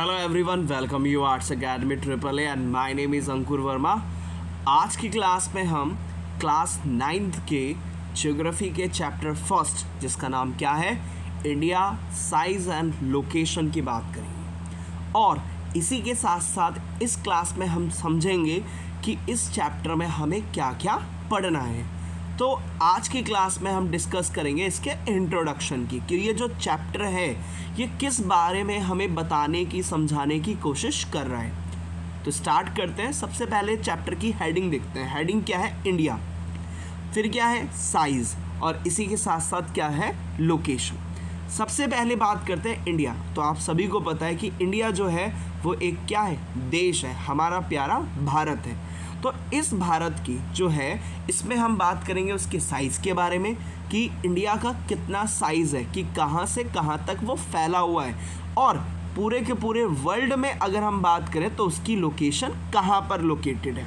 Hello everyone, welcome you arts academy triple A and my name is Ankur Verma. आज की class में हम class 9th के ज्योग्राफी के चैप्टर फर्स्ट, जिसका नाम क्या है, इंडिया साइज एंड लोकेशन की बात करेंगे। और इसी के साथ साथ इस क्लास में हम समझेंगे कि इस चैप्टर में हमें क्या क्या पढ़ना है। तो आज की क्लास में हम डिस्कस करेंगे इसके इंट्रोडक्शन की, कि ये जो चैप्टर है ये किस बारे में हमें बताने की, समझाने की कोशिश कर रहा है। तो स्टार्ट करते हैं। सबसे पहले चैप्टर की हेडिंग देखते हैं। हेडिंग क्या है? इंडिया। फिर क्या है? साइज़। और इसी के साथ साथ क्या है? लोकेशन। सबसे पहले बात करते हैं इंडिया। तो आप सभी को पता है कि इंडिया जो है वो एक क्या है? देश है, हमारा प्यारा भारत है। तो इस भारत की जो है, इसमें हम बात करेंगे उसके साइज़ के बारे में, कि इंडिया का कितना साइज़ है, कि कहाँ से कहाँ तक वो फैला हुआ है, और पूरे के पूरे वर्ल्ड में अगर हम बात करें तो उसकी लोकेशन कहाँ पर लोकेटेड है।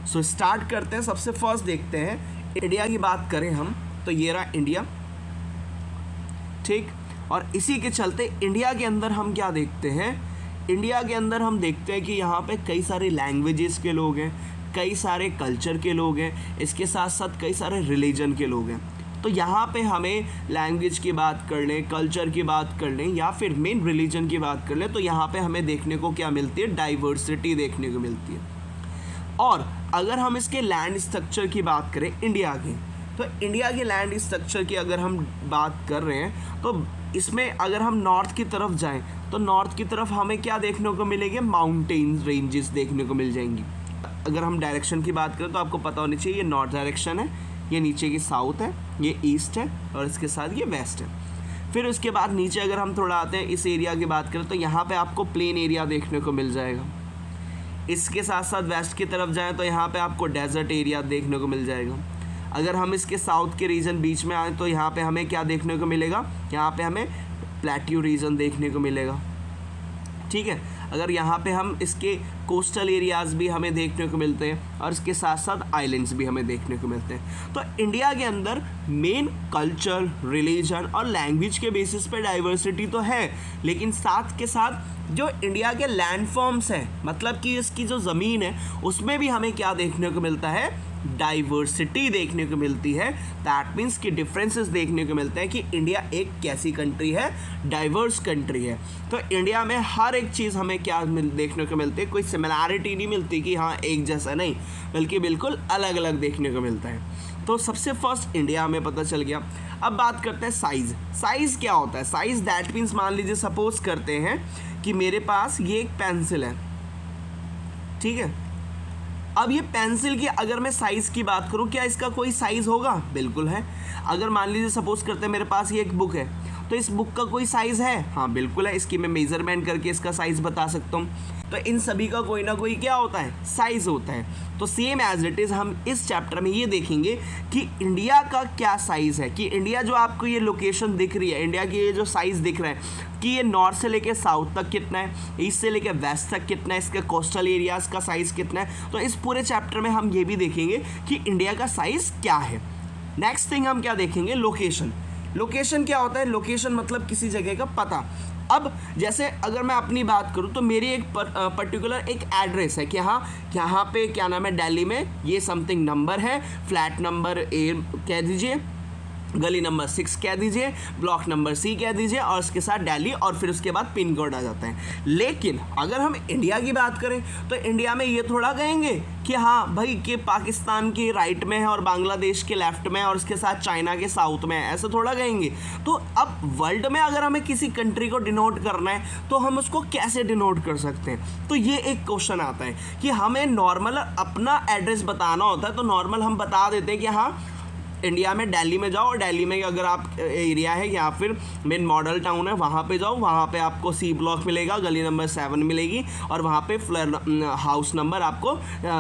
सो स्टार्ट करते हैं। सबसे फर्स्ट देखते हैं, इंडिया की बात करें हम तो ये रहा इंडिया, ठीक। और इसी के चलते इंडिया के अंदर हम क्या देखते हैं? इंडिया के अंदर हम देखते हैं कि यहाँ पे कई सारे लैंग्वेजेस के लोग हैं, कई सारे कल्चर के लोग हैं, इसके साथ साथ कई सारे रिलीजन के लोग हैं। तो यहाँ पे हमें लैंग्वेज की बात कर लें, कल्चर की बात कर लें, या फिर मेन रिलीजन की बात कर लें, तो यहाँ पे हमें देखने को क्या मिलती है? डाइवर्सिटी देखने को मिलती है। और अगर हम इसके लैंड स्ट्रक्चर की बात करें इंडिया के, तो इंडिया के लैंड स्ट्रक्चर की अगर हम बात कर रहे हैं तो इसमें अगर हम नॉर्थ की तरफ जाएं तो नॉर्थ की तरफ हमें क्या देखने को मिलेंगे? माउंटेन रेंजेस देखने को मिल जाएंगी। अगर हम डायरेक्शन की बात करें तो आपको पता होनी चाहिए, ये नॉर्थ डायरेक्शन है, ये नीचे की साउथ है, ये ईस्ट है, और इसके साथ ये वेस्ट है। फिर उसके बाद नीचे अगर हम थोड़ा आते हैं, इस एरिया की बात करें तो यहाँ पे आपको प्लेन एरिया देखने को मिल जाएगा। इसके साथ साथ वेस्ट की तरफ जाएँ तो यहाँ पर आपको डेजर्ट एरिया देखने को मिल जाएगा। अगर हम इसके साउथ के रीजन बीच में आए तो यहाँ पे हमें क्या देखने को मिलेगा? यहाँ पे हमें प्लेट्यू रीजन देखने को मिलेगा, ठीक है। अगर यहाँ पे हम इसके कोस्टल एरियाज़ भी हमें देखने को मिलते हैं, और इसके साथ साथ आइलैंड्स भी हमें देखने को मिलते हैं। तो इंडिया के अंदर मेन कल्चर, रिलीजन और लैंग्वेज के बेसिस पे डाइवर्सिटी तो है, लेकिन साथ के साथ जो इंडिया के लैंड फॉर्म्स हैं, मतलब कि इसकी जो ज़मीन है, उसमें भी हमें क्या देखने को मिलता है? डाइवर्सिटी देखने को मिलती है। दैट मीन्स कि डिफरेंसेस देखने को मिलते हैं कि इंडिया एक कैसी कंट्री है? डाइवर्स कंट्री है। तो इंडिया में हर एक चीज़ हमें क्या देखने को मिलती है? कोई सिमिलैरिटी नहीं मिलती कि हाँ एक जैसा, नहीं, बल्कि बिल्कुल अलग अलग देखने को मिलता है। तो सबसे फर्स्ट इंडिया हमें पता चल गया। अब बात करते हैं साइज़। साइज़ क्या होता है? साइज़ दैट मीन्स, मान लीजिए सपोज करते हैं कि मेरे पास ये एक पेंसिल है, ठीक है। अब ये पेंसिल की अगर मैं साइज़ की बात करूँ, क्या इसका कोई साइज़ होगा? बिल्कुल है। अगर मान लीजिए सपोज करते हैं मेरे पास ये एक बुक है, तो इस बुक का कोई साइज़ है? हाँ बिल्कुल है। इसकी मैं मेज़रमेंट करके इसका साइज़ बता सकता हूँ। तो इन सभी का कोई ना कोई क्या होता है? साइज़ होता है। तो सेम एज इट इज़ हम इस चैप्टर में ये देखेंगे कि इंडिया का क्या साइज़ है, कि इंडिया जो आपको ये लोकेशन दिख रही है, इंडिया की ये जो साइज़ दिख रहा है, कि ये नॉर्थ से लेके साउथ तक कितना है, ईस्ट से लेके वेस्ट तक कितना है, इसके कोस्टल एरियाज़ का साइज़ कितना है। तो इस पूरे चैप्टर में हम ये भी देखेंगे कि इंडिया का साइज़ क्या है। नेक्स्ट थिंग हम क्या देखेंगे? लोकेशन। लोकेशन क्या होता है? लोकेशन मतलब किसी जगह का पता। अब जैसे अगर मैं अपनी बात करूं तो मेरी एक पर्टिकुलर एक एड्रेस है कि हाँ यहाँ पे क्या नाम है, दिल्ली में ये समथिंग नंबर है, फ्लैट नंबर ए कह दीजिए, गली नंबर 6 कह दीजिए, ब्लॉक नंबर C कह दीजिए, और उसके साथ दिल्ली, और फिर उसके बाद पिन कोड आ जाता है। लेकिन अगर हम इंडिया की बात करें तो इंडिया में ये थोड़ा कहेंगे कि हाँ भाई कि पाकिस्तान के राइट में है और बांग्लादेश के लेफ्ट में है और उसके साथ चाइना के साउथ में है, ऐसा थोड़ा कहेंगे। तो अब वर्ल्ड में अगर हमें किसी कंट्री को डिनोट करना है तो हम उसको कैसे डिनोट कर सकते हैं? तो ये एक क्वेश्चन आता है कि हमें नॉर्मल अपना एड्रेस बताना होता है, तो नॉर्मल हम बता देते हैं कि हाँ इंडिया में दिल्ली में जाओ, और दिल्ली में अगर आप एरिया है या फिर मेन मॉडल टाउन है वहाँ पे जाओ, वहाँ पे आपको C ब्लॉक मिलेगा, गली नंबर 7 मिलेगी, और वहाँ पे हाउस नंबर आपको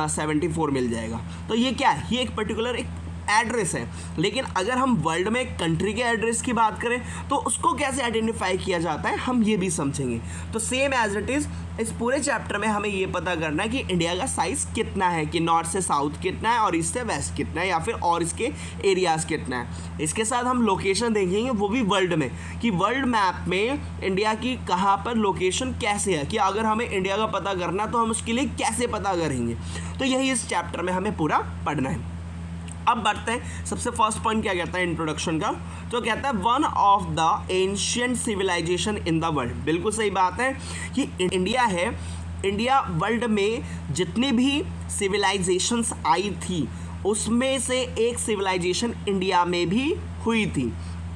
74 मिल जाएगा। तो ये क्या है? ये एक पर्टिकुलर एक एड्रेस है। लेकिन अगर हम वर्ल्ड में कंट्री के एड्रेस की बात करें तो उसको कैसे आइडेंटिफाई किया जाता है हम ये भी समझेंगे। तो सेम एज इट इज़ इस पूरे चैप्टर में हमें ये पता करना है कि इंडिया का साइज़ कितना है, कि नॉर्थ से साउथ कितना है और ईस्ट से वेस्ट कितना है, या फिर और इसके एरियाज़ कितना है। इसके साथ हम लोकेशन देखेंगे, वो भी वर्ल्ड में, कि वर्ल्ड मैप में इंडिया की कहाँ पर लोकेशन कैसे है, कि अगर हमें इंडिया का पता करना तो हम उसके लिए कैसे पता करेंगे। तो यही इस चैप्टर में हमें पूरा पढ़ना है। अब बढ़ते हैं, सबसे फर्स्ट पॉइंट क्या कहता है इंट्रोडक्शन का, तो कहता है one of the ancient civilization in the world. बिल्कुल सही बात है कि इंडिया है, इंडिया वर्ल्ड में जितनी भी सिविलाइजेशंस आई थी उसमें से एक सिविलाइजेशन इंडिया में भी हुई थी।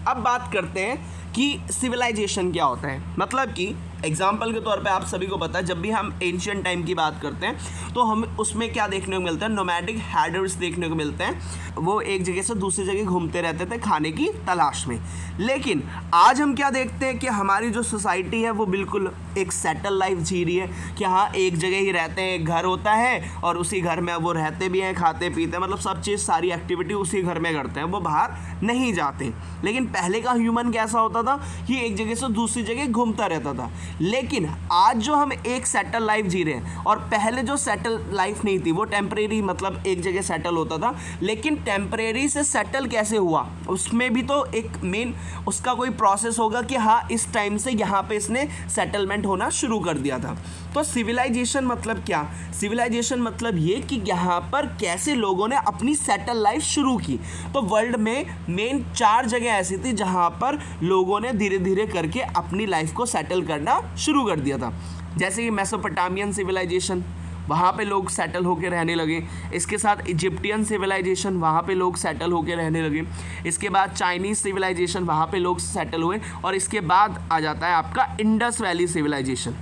अब बात करते हैं कि सिविलाइजेशन क्या होता है। मतलब कि एग्जाम्पल के तौर पे आप सभी को पता है, जब भी हम एंशिएंट टाइम की बात करते हैं तो हम उसमें क्या देखने को मिलता है, नोमैडिक हैडर्स देखने को मिलते हैं। वो एक जगह से दूसरी जगह घूमते रहते थे खाने की तलाश में। लेकिन आज हम क्या देखते हैं कि हमारी जो सोसाइटी है वो बिल्कुल एक सेटल लाइफ जी रही है, कि हाँ एक जगह ही रहते हैं, एक घर होता है और उसी घर में वो रहते भी हैं, खाते पीते हैं, मतलब सब चीज़ सारी एक्टिविटी उसी घर में करते हैं, वो बाहर नहीं जाते। लेकिन पहले का ह्यूमन कैसा होता था कि एक जगह से दूसरी जगह घूमता रहता था। लेकिन आज जो हम एक सेटल लाइफ जी रहे हैं, और पहले जो सेटल लाइफ नहीं थी वो टेम्परेरी, मतलब एक जगह सेटल होता था। लेकिन टेम्परेरी से सेटल कैसे हुआ, उसमें भी तो एक मेन उसका कोई प्रोसेस होगा कि हाँ इस टाइम से यहाँ पे इसने सेटलमेंट होना शुरू कर दिया था। तो सिविलाइजेशन मतलब क्या, सिविलाइजेशन मतलब ये कि यहाँ पर कैसे लोगों ने अपनी सेटल लाइफ शुरू की। तो वर्ल्ड में मेन 4 जगह ऐसी थी जहाँ पर लोगों ने धीरे धीरे करके अपनी लाइफ को सेटल करना शुरू कर दिया था। जैसे कि मेसोपोटामियन सिविलाइजेशन, वहाँ पे लोग सेटल होकर रहने लगे। इसके साथ इजिप्टियन सिविलाइजेशन, वहाँ पे लोग सेटल होकर रहने लगे। इसके बाद चाइनीज़ सिविलाइजेशन, वहाँ पे लोग सेटल हुए। और इसके बाद आ जाता है आपका इंडस वैली सिविलाइजेशन।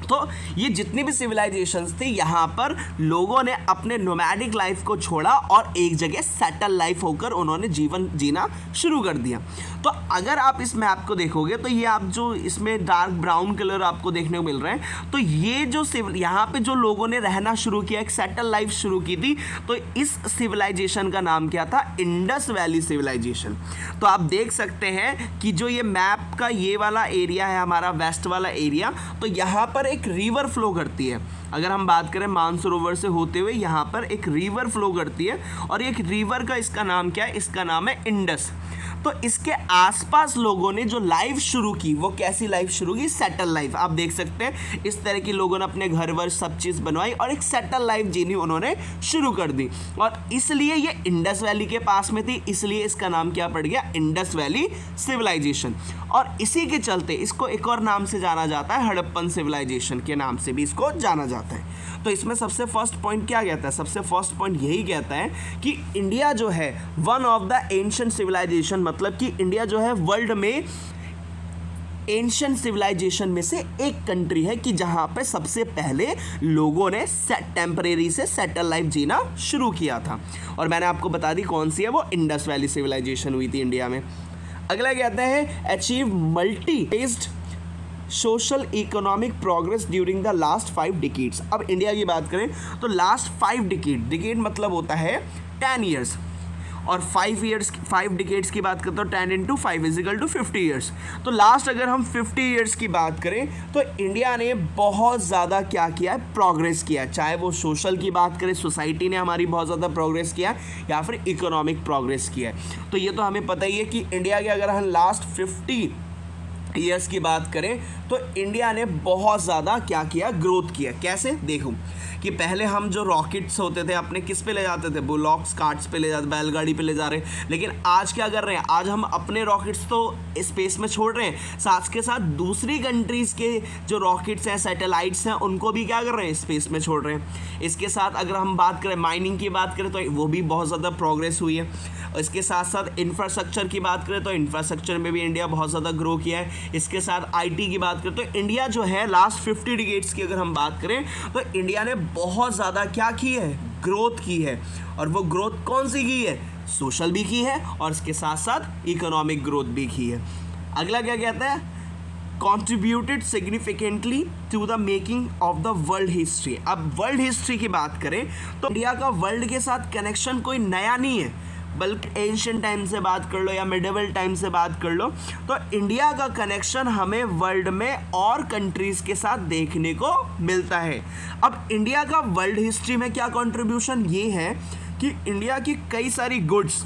तो ये जितनी भी सिविलाइजेशंस थी यहाँ पर लोगों ने अपने नोमैडिक लाइफ को छोड़ा और एक जगह सेटल लाइफ होकर उन्होंने जीवन जीना शुरू कर दिया। तो अगर आप इस मैप को देखोगे तो ये आप जो इसमें डार्क ब्राउन कलर आपको देखने को मिल रहे हैं, तो ये जो यहाँ पे जो लोगों ने रहना शुरू किया, एक सेटल लाइफ शुरू की थी, तो इस सिविलाइजेशन का नाम क्या था, इंडस वैली सिविलाइजेशन। तो आप देख सकते हैं कि जो ये मैप का ये वाला एरिया है हमारा वेस्ट वाला एरिया, तो यहाँ पर एक रिवर फ्लो करती है। अगर हम बात करें मानसरोवर से होते हुए यहाँ पर एक रिवर फ्लो करती है, और एक रिवर का इसका नाम क्या है, इसका नाम है इंडस। तो इसके आसपास लोगों ने जो लाइफ शुरू की वो कैसी लाइफ शुरू की, सेटल लाइफ। आप देख सकते हैं इस तरह की लोगों ने अपने घर वर सब चीज़ बनवाई और एक सेटल लाइफ जीनी उन्होंने शुरू कर दी। और इसलिए ये इंडस वैली के पास में थी, इसलिए इसका नाम क्या पड़ गया, इंडस वैली सिविलाइजेशन। और इसी के चलते इसको एक और नाम से जाना जाता है, हड़प्पन सिविलाइजेशन के नाम से भी इसको जाना जाता है। तो इसमें सबसे फर्स्ट पॉइंट क्या कहता है, सबसे फर्स्ट पॉइंट यही कहता है कि इंडिया जो है one of the ancient civilization, मतलब कि इंडिया जो है वर्ल्ड में एंशिएंट सिविलाइजेशन में से एक कंट्री है कि जहाँ पे सबसे पहले लोगों ने टेम्परेरी से सेटल लाइफ जीना शुरू किया था। और मैंने आपको बता दी कौन सी है, वो इंडस वैली सिविलाइजेशन हुई थी इंडिया में। अगला कहते हैं achieve multi faced social economic progress during the last 5 decades. अब इंडिया की बात करें तो लास्ट 5 डिकेड मतलब होता है 10 ईयर्स, और 5 डिकेड्स की बात करते हो 10 × 5 = 50 ईयर्स। तो लास्ट अगर हम 50 ईयर्स की बात करें तो इंडिया ने बहुत ज़्यादा क्या किया है, प्रोग्रेस किया। चाहे वो सोशल की बात करें, सोसाइटी ने हमारी बहुत ज़्यादा प्रोग्रेस किया, या फिर इकोनॉमिक प्रोग्रेस किया है। तो ये तो हमें पता ही है कि इंडिया के अगर हम लास्ट 50 ईयर्स की बात करें तो इंडिया ने बहुत ज़्यादा क्या किया, ग्रोथ किया। कैसे, देखो कि पहले हम जो रॉकेट्स होते थे अपने किस पे ले जाते थे, बुलॉक्स कार्ट्स पे ले जाते, बैलगाड़ी पे ले जा रहे हैं। लेकिन आज क्या कर रहे हैं, आज हम अपने रॉकेट्स तो स्पेस में छोड़ रहे हैं, साथ के साथ दूसरी कंट्रीज़ के जो रॉकेट्स हैं, सैटेलाइट्स हैं, उनको भी क्या कर रहे हैं, स्पेस में छोड़ रहे हैं। इसके साथ अगर हम बात करें माइनिंग की बात करें तो वो भी बहुत ज़्यादा प्रोग्रेस हुई है। इसके साथ साथ इंफ्रास्ट्रक्चर की बात करें तो इंफ्रास्ट्रक्चर में भी इंडिया बहुत ज़्यादा ग्रो किया है। इसके साथ आईटी की बात करें तो इंडिया जो है लास्ट 50 डिकेड्स की अगर हम बात करें तो इंडिया ने बहुत ज़्यादा क्या की है, ग्रोथ की है। और वो ग्रोथ कौन सी की है, सोशल भी की है और इसके साथ साथ इकोनॉमिक ग्रोथ भी की है। अगला क्या कहता है, contributed significantly to the making of the world history। अब वर्ल्ड हिस्ट्री की बात करें तो इंडिया का वर्ल्ड के साथ कनेक्शन कोई नया नहीं है। बल्कि एंशियंट टाइम से बात कर लो या मिडिवल टाइम से बात कर लो, तो इंडिया का कनेक्शन हमें वर्ल्ड में और कंट्रीज़ के साथ देखने को मिलता है। अब इंडिया का वर्ल्ड हिस्ट्री में क्या कंट्रीब्यूशन ये है कि इंडिया की कई सारी गुड्स,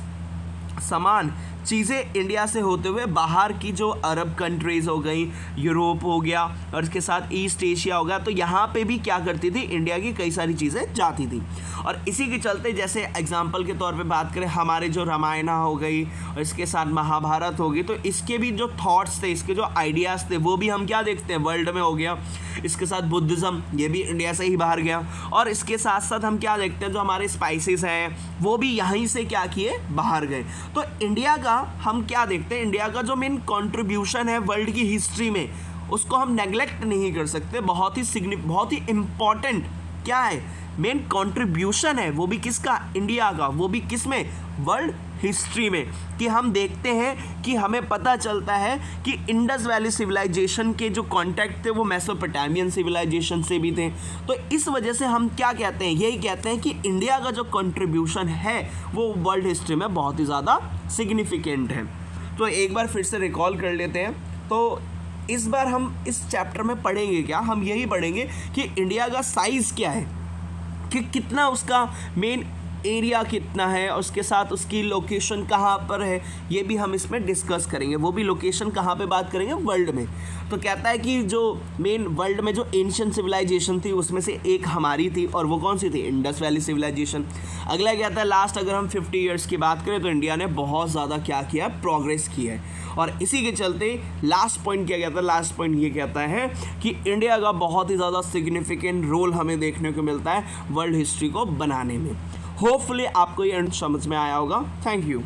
सामान, चीज़ें इंडिया से होते हुए बाहर की जो अरब कंट्रीज़ हो गई, यूरोप हो गया और इसके साथ ईस्ट एशिया हो गया, तो यहाँ पे भी क्या करती थी, इंडिया की कई सारी चीज़ें जाती थी। और इसी के चलते जैसे एग्जाम्पल के तौर पे बात करें, हमारे जो रामायण हो गई और इसके साथ महाभारत हो गई, तो इसके भी जो थॉट्स थे, इसके जो आइडियाज़ थे, वो भी हम क्या देखते हैं, वर्ल्ड में हो गया। इसके साथ बुद्धिज़्म, ये भी इंडिया से ही बाहर गया। और इसके साथ साथ हम क्या देखते हैं, जो हमारे स्पाइसेस हैं वो भी यहीं से क्या किए, बाहर गए। तो इंडिया का हम क्या देखते हैं, इंडिया का जो मेन कंट्रीब्यूशन है वर्ल्ड की हिस्ट्री में, उसको हम नेग्लेक्ट नहीं कर सकते। बहुत ही इम्पॉर्टेंट क्या है, मेन कंट्रीब्यूशन है, वो भी किसका, इंडिया का, वो भी किस में, वर्ल्ड हिस्ट्री में। कि हम देखते हैं कि हमें पता चलता है कि इंडस वैली सिविलाइजेशन के जो कॉन्टैक्ट थे वो मेसोपोटामियन सिविलाइजेशन से भी थे। तो इस वजह से हम क्या कहते हैं, यही कहते हैं कि इंडिया का जो कंट्रीब्यूशन है वो वर्ल्ड हिस्ट्री में बहुत ही ज़्यादा सिग्निफिकेंट है। तो एक बार फिर से रिकॉल कर लेते हैं। तो इस बार हम इस चैप्टर में पढ़ेंगे क्या, हम यही पढ़ेंगे कि इंडिया का साइज़ क्या है, कि कितना उसका मेन एरिया कितना है, और उसके साथ उसकी लोकेशन कहाँ पर है, ये भी हम इसमें डिस्कस करेंगे। वो भी लोकेशन कहाँ पे बात करेंगे, वर्ल्ड में। तो कहता है कि जो मेन वर्ल्ड में जो एंशिएंट सिविलाइजेशन थी उसमें से एक हमारी थी, और वो कौन सी थी, इंडस वैली सिविलाइजेशन। अगला कहता है लास्ट अगर हम 50 ईयर्स की बात करें तो इंडिया ने बहुत ज़्यादा क्या किया, प्रोग्रेस की है। और इसी के चलते लास्ट पॉइंट क्या कहता है, लास्ट पॉइंट ये कहता है कि इंडिया का बहुत ही ज़्यादा सिग्निफिकेंट रोल हमें देखने को मिलता है वर्ल्ड हिस्ट्री को बनाने में। होपफुली आपको ये समझ में आया होगा। Thank you.